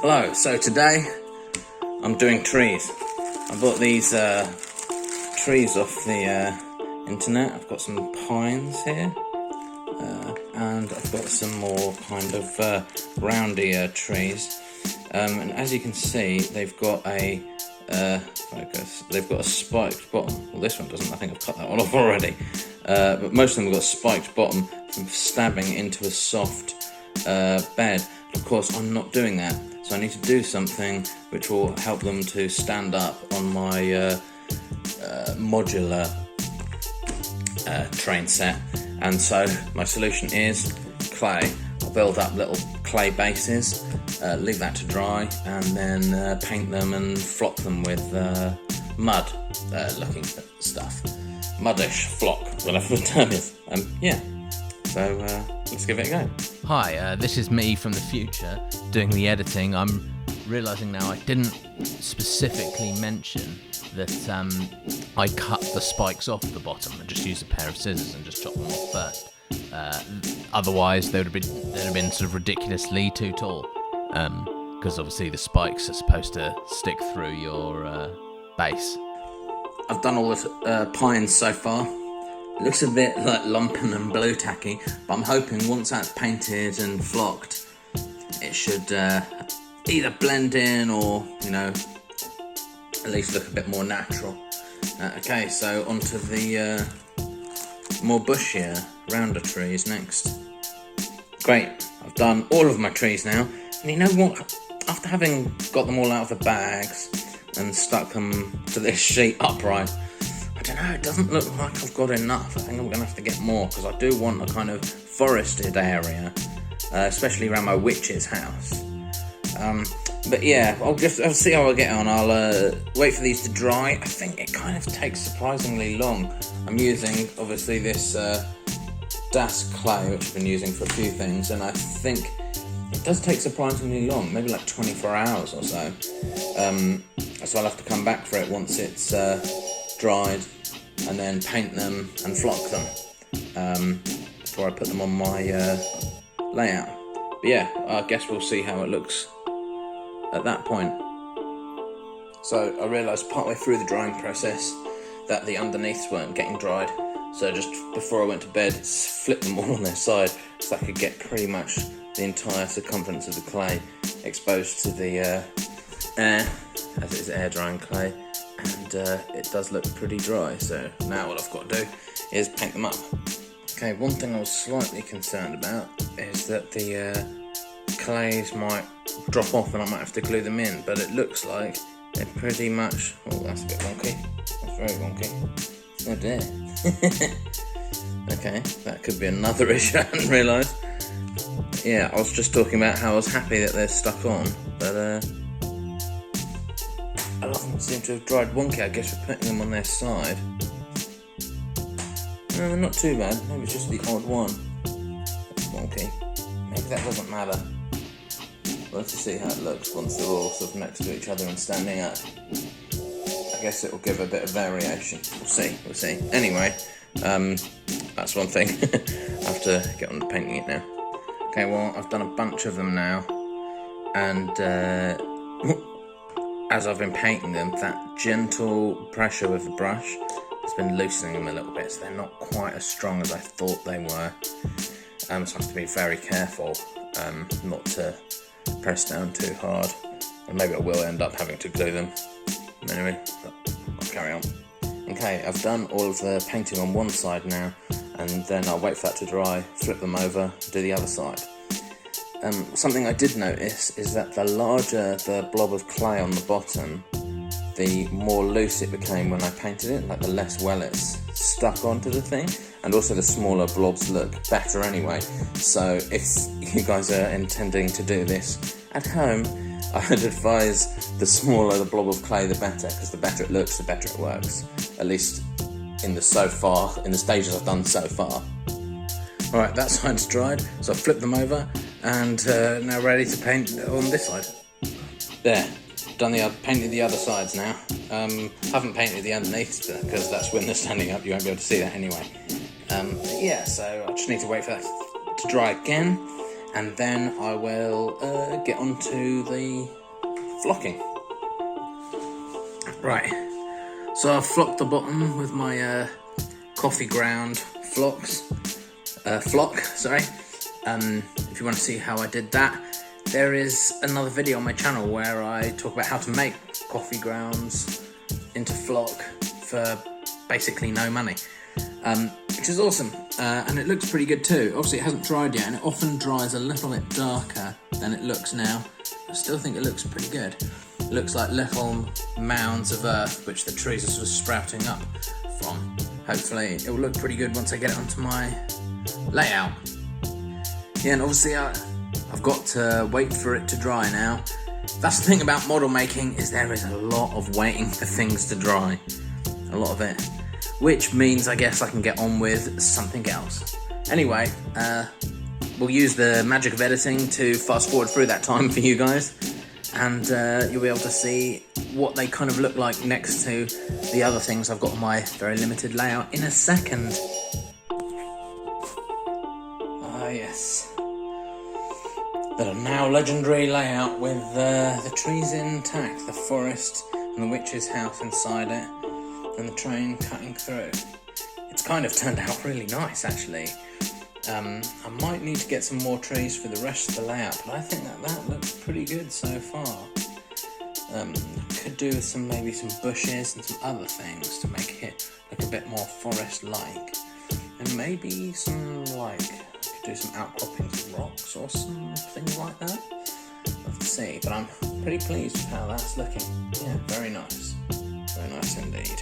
Hello, so today I'm doing trees. I bought these trees off the internet. I've got some pines here, and I've got some more kind of roundy trees. And as you can see, they've got a they've got a spiked bottom. Well, this one doesn't. I think I've cut that one off already. But most of them have got a spiked bottom from stabbing into a soft bed. Of course, I'm not doing that, so I need to do something which will help them to stand up on my modular train set. And so my solution is clay. I'll build up little clay bases, leave that to dry, and then paint them and flock them with mud looking stuff. Muddish flock, whatever the term is. Yeah, so let's give it a go. Hi, this is me from the future doing the editing. I'm realising now I didn't specifically mention that I cut the spikes off the bottom and just used a pair of scissors and just chopped them off first. Otherwise, they'd have been sort of ridiculously too tall, because obviously the spikes are supposed to stick through your base. I've done all the pines so far. It looks a bit like lumpen and blue tacky, but I'm hoping once that's painted and flocked, it should either blend in or, at least look a bit more natural. Okay, so onto the more bushier, rounder trees next. Great, I've done all of my trees now, and you know what? After having got them all out of the bags and stuck them to this sheet upright, I don't know, it doesn't look like I've got enough. I think I'm going to have to get more, because I do want a kind of forested area, especially around my witch's house. But yeah, I'll see how I get on. I'll wait for these to dry. I think it kind of takes surprisingly long. I'm using, obviously, this Das clay, which I've been using for a few things, and I think it does take surprisingly long, maybe like 24 hours or so. So I'll have to come back for it once it's dried, and then paint them and flock them before I put them on my layout. But yeah, I guess we'll see how it looks at that point. So I realised partway through the drying process that the underneaths weren't getting dried, so just before I went to bed, flipped them all on their side so I could get pretty much the entire circumference of the clay exposed to the air, as it is air drying clay, and it does look pretty dry. So now what I've got to do is paint them up. Okay, one thing I was slightly concerned about is that the clays might drop off and I might have to glue them in, but it looks like they're pretty much... Oh, that's a bit wonky. That's very wonky. Oh dear. Okay, that could be another issue I hadn't realised. Yeah, I was just talking about how I was happy that they're stuck on, but a lot of them seem to have dried wonky, I guess, for putting them on their side. No, not too bad. Maybe it's just the odd one that's wonky. Maybe that doesn't matter. We'll have to see how it looks once they're all sort of next to each other and standing up. I guess it will give a bit of variation. We'll see. Anyway, that's one thing. I have to get on to painting it now. Okay, well, I've done a bunch of them now, and as I've been painting them, that gentle pressure with the brush has been loosening them a little bit, so they're not quite as strong as I thought they were. So I have to be very careful not to press down too hard, and maybe I will end up having to glue them. Anyway, but I'll carry on. Okay, I've done all of the painting on one side now, and then I'll wait for that to dry, flip them over, do the other side. Something I did notice is that the larger the blob of clay on the bottom, the more loose it became when I painted it, like the less well it's stuck onto the thing, and also the smaller blobs look better anyway. So if you guys are intending to do this at home, I'd advise the smaller the blob of clay the better, because the better it looks, the better it works. At least in the stages I've done so far. Alright, that side's dried, so I've flipped them over, and now ready to paint on this side. There, painted the other sides now. Haven't painted the underneath, because that's when they're standing up, you won't be able to see that anyway. Yeah, so I just need to wait for that to dry again, and then I will get onto the flocking. Right, so I've flocked the bottom with my coffee ground flock. If you want to see how I did that, there is another video on my channel where I talk about how to make coffee grounds into flock for basically no money, which is awesome, and it looks pretty good too. Obviously it hasn't dried yet, and it often dries a little bit darker than it looks now. I still think it looks pretty good. It looks like little mounds of earth which the trees are sort of sprouting up from. Hopefully it will look pretty good once I get it onto my layout. Yeah, and obviously I've got to wait for it to dry now. That's the thing about model making, is there is a lot of waiting for things to dry. A lot of it. Which means I guess I can get on with something else. Anyway, we'll use the magic of editing to fast forward through that time for you guys. And you'll be able to see what they kind of look like next to the other things I've got on my very limited layout in a second. Ah, yes. The now legendary layout with the trees intact, the forest and the witch's house inside it, and the train cutting through. It's kind of turned out really nice, actually. I might need to get some more trees for the rest of the layout, but I think that looks pretty good so far. Could do with maybe some bushes and some other things to make it look a bit more forest-like, and maybe some could do some outcroppings of rocks or some things like that. We'll have to see, but I'm pretty pleased with how that's looking. Yeah, very nice. Very nice indeed.